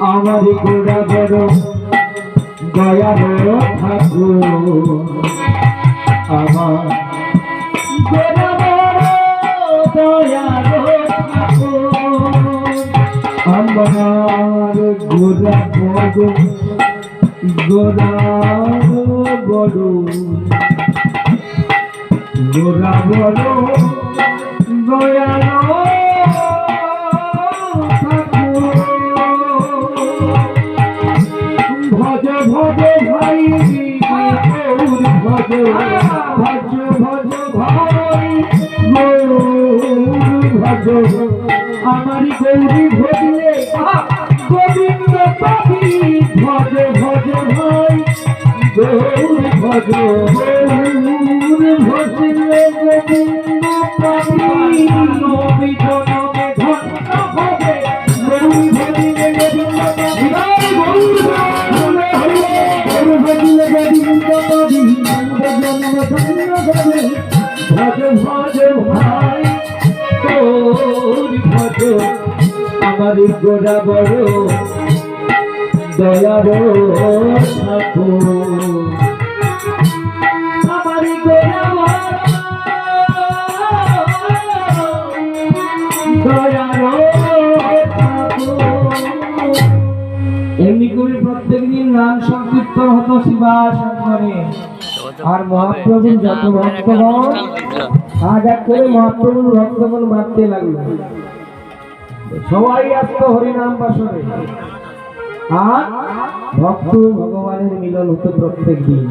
আমার গোড়া বড় দয়ার ঠাকুর আমার গোড়া বড় দয়ার ঠাকুর আমার গোড়া বড় গোড়া বড় গোড়া বড় দয়ার ভজ ভজ ভাই ভজ ভজ ভজ ভাই ভজ আমারি গৌরী ভজলে গোবিন্দ পাবি ভজ ভজ ভাই গৌর ভজ ভজলে গোবিন্দ পাবি নবী জনমে ধন্য ভজে গৌরী ভজলে গোবিন্দ ভজ ভজ ভাই তোর ভজ আমার গোড়া বড় দয়ার ঠাকুর আমার গোড়া দয়ার এমনি করে প্রত্যেক দিন নাম সংকীর্তন হতো শিবাশঙ্করে আর মহাপ্রভুর যত ভক্তগণ আজ এক করে মহাপ্রভুর ভক্তগণ মারতে লাগলো সবাই আসতো হরিনাম বাসনে আর ভক্ত ভগবানের মিলন হতো প্রত্যেক দিন।